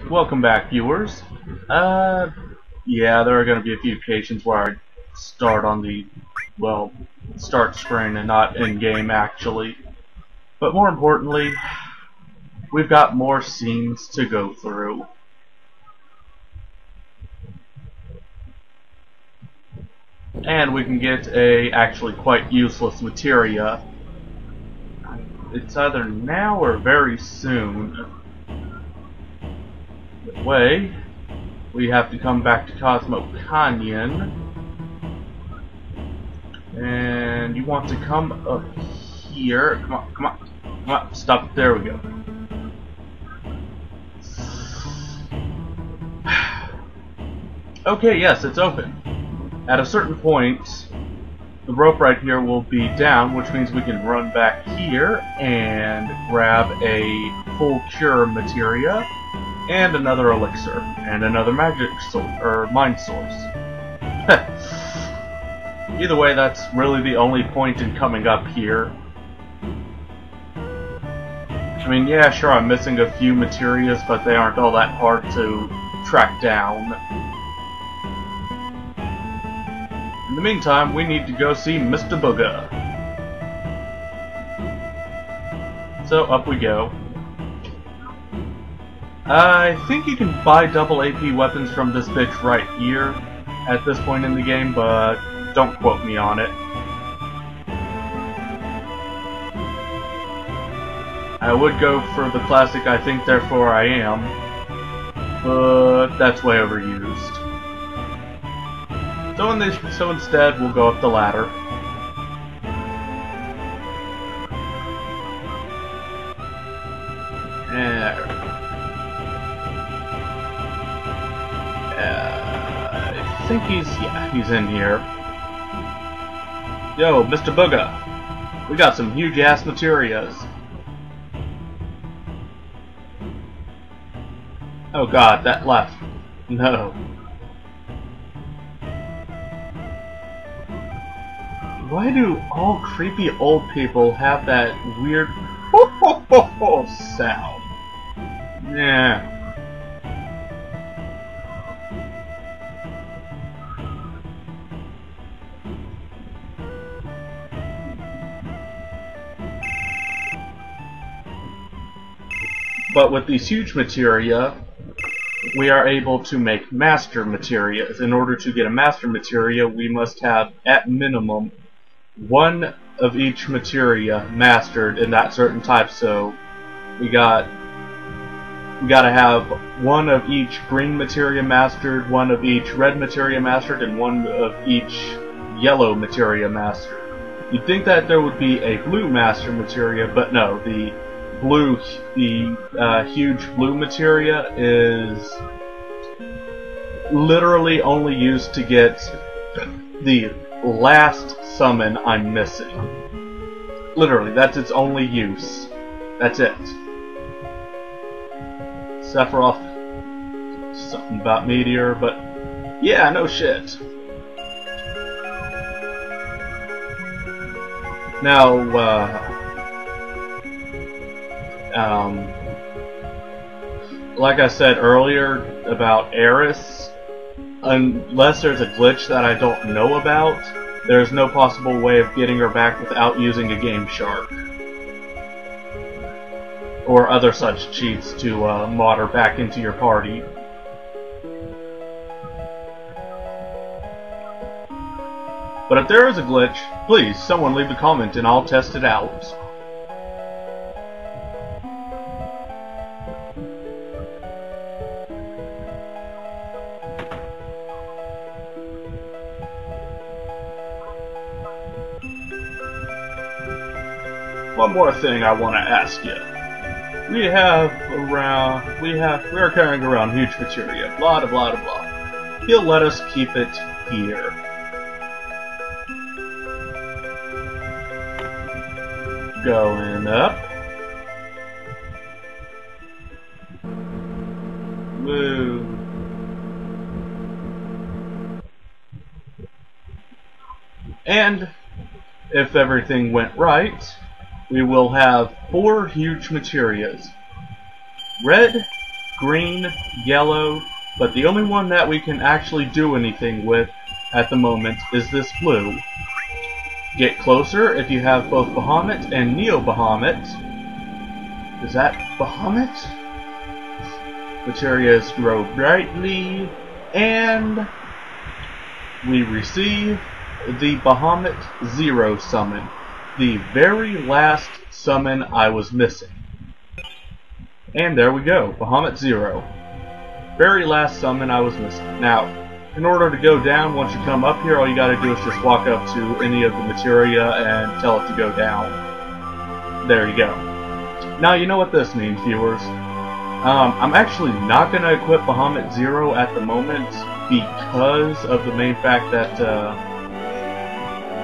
Welcome back, viewers. Yeah, there are going to be a few occasions where I start on the, well, start screen and not in-game, actually. But more importantly, we've got more scenes to go through. And we can get a, actually quite useless materia. It's either now or very soon. Way, we have to come back to Cozmo Canyon, and you want to come up here. Come on, come on, come on, stop. There we go. Okay, yes, it's open. At a certain point, the rope right here will be down, which means we can run back here and grab a full cure materia. And another elixir, and another magic source, or mind source. Either way, that's really the only point in coming up here. I mean, yeah, sure, I'm missing a few materias, but they aren't all that hard to track down. In the meantime, we need to go see Mr. Booger. So, up we go. I think you can buy double AP weapons from this bitch right here at this point in the game, but don't quote me on it. I would go for the classic I think therefore I am, but that's way overused. So instead we'll go up the ladder. I think he's in here. Yo, Mr. Booger, we got some huge ass materias. Oh god, that left. No. Why do all creepy old people have that weird ho ho ho ho sound? Yeah. But with these huge materia, we are able to make master materias. In order to get a master materia, we must have, at minimum, one of each materia mastered in that certain type. So we gotta have one of each green materia mastered, one of each red materia mastered, and one of each yellow materia mastered. You'd think that there would be a blue master materia, but no, the huge blue materia is literally only used to get the last summon I'm missing. Literally, that's its only use. That's it. Sephiroth, something about Meteor, but yeah, no shit. Now, like I said earlier about Eris, unless there's a glitch that I don't know about, there's no possible way of getting her back without using a Game Shark or other such cheats to mod her back into your party. But if there is a glitch, please, someone leave a comment and I'll test it out. One more thing I want to ask you. We are carrying around huge materia, blah blah blah. He'll let us keep it here. Going up. Woo. And if everything went right, we will have 4 huge materias. Red, green, yellow, but the only one that we can actually do anything with at the moment is this blue. Get closer if you have both Bahamut and Neo Bahamut. Is that Bahamut? Materias grow brightly, and we receive the Bahamut Zero summon. The very last summon I was missing. And there we go, Bahamut Zero. Very last summon I was missing. Now, in order to go down, once you come up here, all you gotta do is just walk up to any of the materia and tell it to go down. There you go. Now, you know what this means, viewers. I'm actually not gonna equip Bahamut Zero at the moment because of the main fact that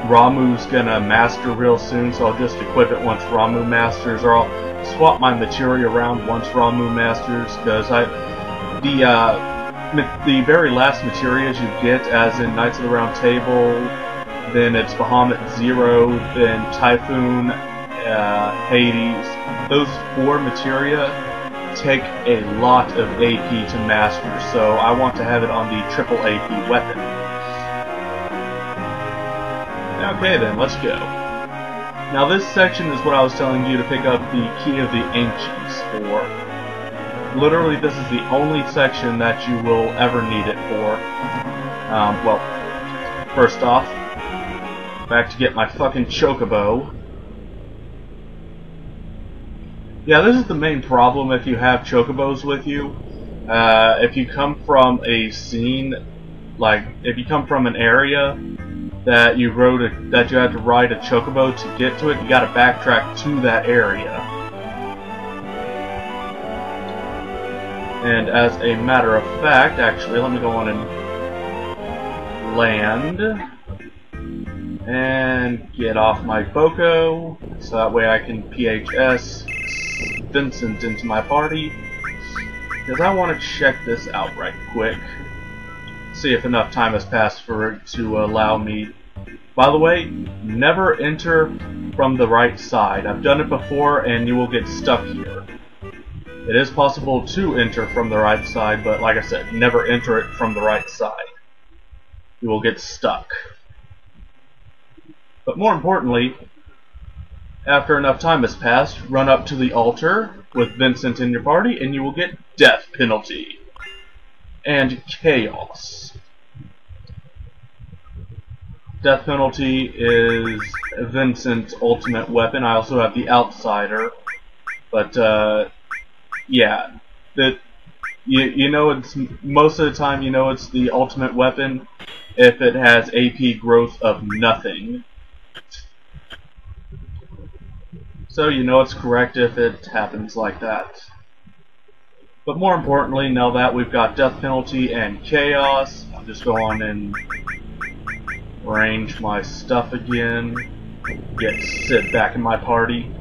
Ramuh's gonna master real soon, so I'll just equip it once Ramuh masters, or I'll swap my materia around once Ramuh masters, because the very last materias you get, as in Knights of the Round Table, then it's Bahamut Zero, then Typhoon, Hades. Those 4 materia take a lot of AP to master, so I want to have it on the triple AP weapon. Okay then, let's go. Now this section is what I was telling you to pick up the Key of the Ancients for. Literally, this is the only section that you will ever need it for. Well, first off, back to get my fucking chocobo. Yeah, this is the main problem if you have chocobos with you. If you come from a scene, like, if you come from an area that you had to ride a chocobo to get to it, you gotta backtrack to that area. And as a matter of fact, actually, let me go on and land and get off my Boko, so that way I can PHS Vincent into my party, because I want to check this out right quick. See if enough time has passed for it to allow me. By the way, never enter from the right side. I've done it before and you will get stuck here. It is possible to enter from the right side, but like I said, never enter it from the right side. You will get stuck. But more importantly, after enough time has passed, run up to the altar with Vincent in your party and you will get death penalty and chaos. Death penalty is Vincent's ultimate weapon. I also have the outsider, but yeah, you know, it's most of the time you know it's the ultimate weapon if it has AP growth of nothing. So you know it's correct if it happens like that. But more importantly, now that we've got death penalty and chaos, I'll just go on and arrange my stuff again. Get Sid back in my party.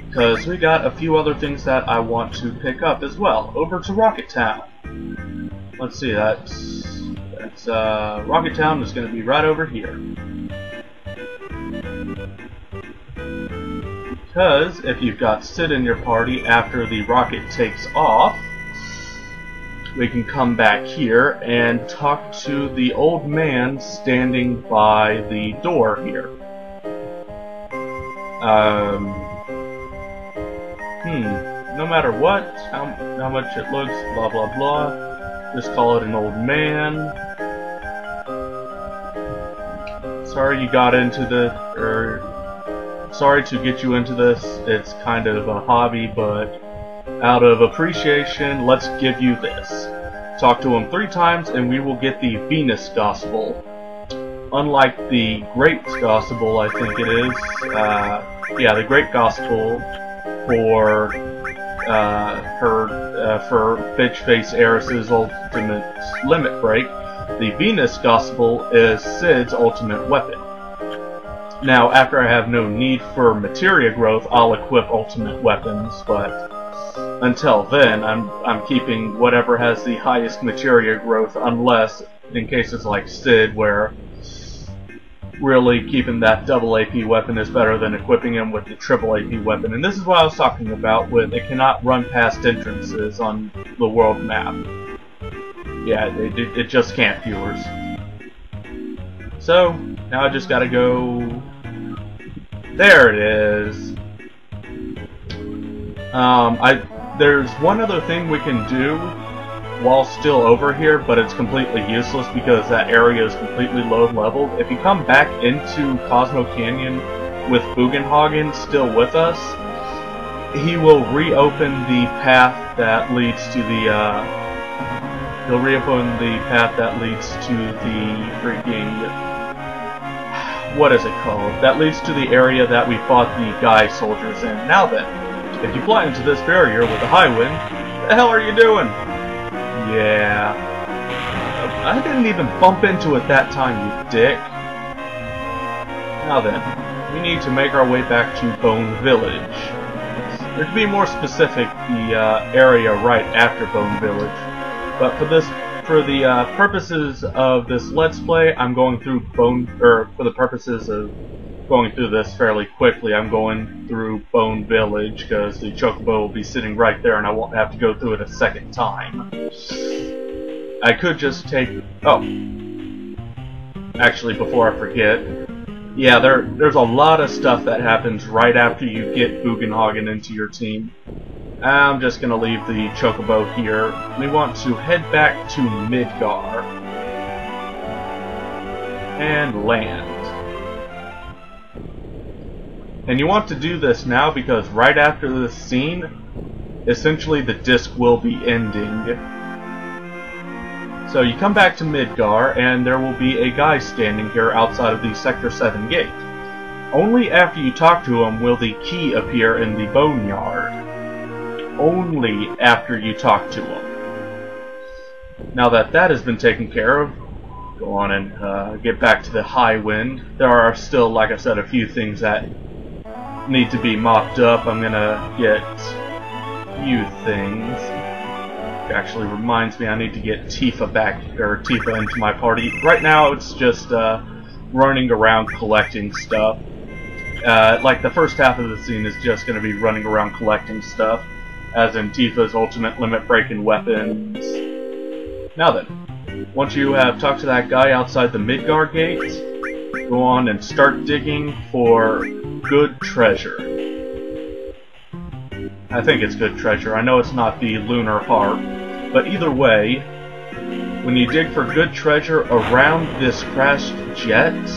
Because we got a few other things that I want to pick up as well. Over to Rocket Town. Let's see, that's Rocket Town is going to be right over here. Because if you've got Sid in your party after the rocket takes off, we can come back here and talk to the old man standing by the door here. No matter what, how much it looks, blah blah blah, just call it an old man. Sorry you got into sorry to get you into this, it's kind of a hobby, but out of appreciation, let's give you this. Talk to him 3 times and we will get the Venus Gospel. Unlike the Great Gospel, I think it is, yeah, the Great Gospel for Bitch Face Eris's ultimate limit break, the Venus Gospel is Sid's ultimate weapon. Now, after I have no need for materia growth, I'll equip ultimate weapons, but until then, I'm keeping whatever has the highest materia growth, unless in cases like Cid, where really keeping that double AP weapon is better than equipping him with the triple AP weapon. And this is what I was talking about with it cannot run past entrances on the world map. Yeah, it just can't, viewers. So, now I just gotta go... There it is! There's one other thing we can do while still over here, but it's completely useless because that area is completely low leveled. If you come back into Cozmo Canyon with Bugenhagen still with us, he will reopen the path that leads to the, he'll reopen the path that leads to the freaking... What is it called? That leads to the area that we fought the guy soldiers in. Now then, if you fly into this barrier with a high wind, what the hell are you doing? Yeah. I didn't even bump into it that time, you dick. Now then, we need to make our way back to Bone Village. Or to be more specific, the area right after Bone Village. But for the purposes of this Let's Play, I'm going through for the purposes of going through this fairly quickly, I'm going through Bone Village, because the Chocobo will be sitting right there and I won't have to go through it a second time. I could just take... Oh. Actually, before I forget, yeah, there's a lot of stuff that happens right after you get Bugenhagen into your team. I'm just going to leave the Chocobo here. We want to head back to Midgar and land. And you want to do this now because right after this scene, essentially the disc will be ending. So you come back to Midgar and there will be a guy standing here outside of the Sector 7 gate. Only after you talk to him will the key appear in the boneyard. Only after you talk to him. Now that that has been taken care of, go on and get back to the high wind. There are still, like I said, a few things that need to be mopped up. I'm gonna get a few things. It actually reminds me I need to get Tifa back, or Tifa into my party. Right now it's just running around collecting stuff. Like the first half of the scene is just gonna be running around collecting stuff, as in Tifa's ultimate limit breaking weapons. Now then, once you have talked to that guy outside the Midgar gate, go on and start digging for good treasure. I think it's good treasure. I know it's not the lunar harp, but either way, when you dig for good treasure around this crashed jet,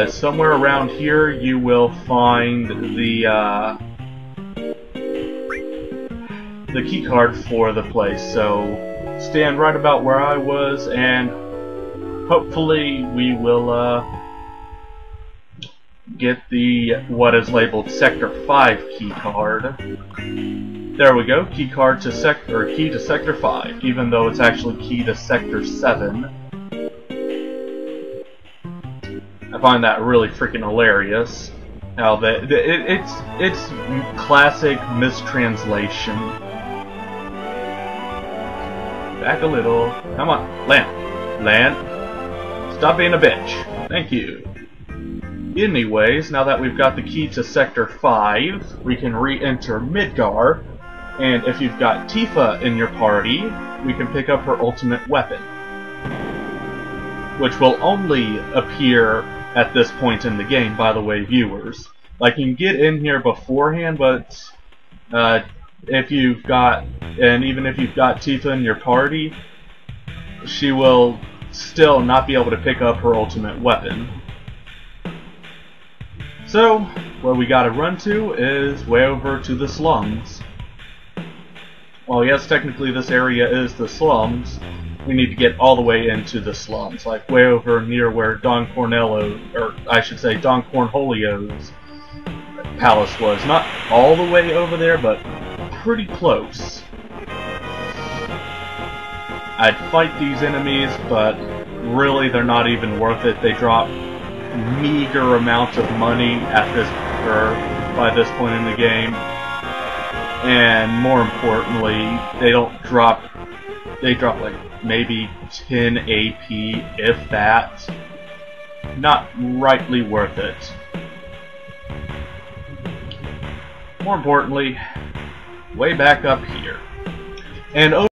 somewhere around here you will find the key card for the place. So stand right about where I was, and hopefully we will get the what is labeled Sector 5 key card. There we go, key card to key to Sector 5, even though it's actually key to Sector 7. I find that really freaking hilarious. How it's classic mistranslation. Back a little. Come on, land. Land. Stop being a bitch. Thank you. Anyways, now that we've got the key to Sector 5, we can re-enter Midgar, and if you've got Tifa in your party, we can pick up her ultimate weapon, which will only appear at this point in the game, by the way, viewers. Like, you can get in here beforehand, but if you've got, and even if you've got Tifa in your party, she will still not be able to pick up her ultimate weapon. So, where we gotta run to is way over to the slums. Well, yes, technically this area is the slums. We need to get all the way into the slums, like way over near where Don Cornelio, or I should say Don Cornholio's palace was. Not all the way over there, but pretty close. I'd fight these enemies, but really they're not even worth it. They drop meager amounts of money at this, or by this point in the game, and more importantly, they drop like maybe 10 AP, if that. not rightly worth it. More importantly, way back up here. And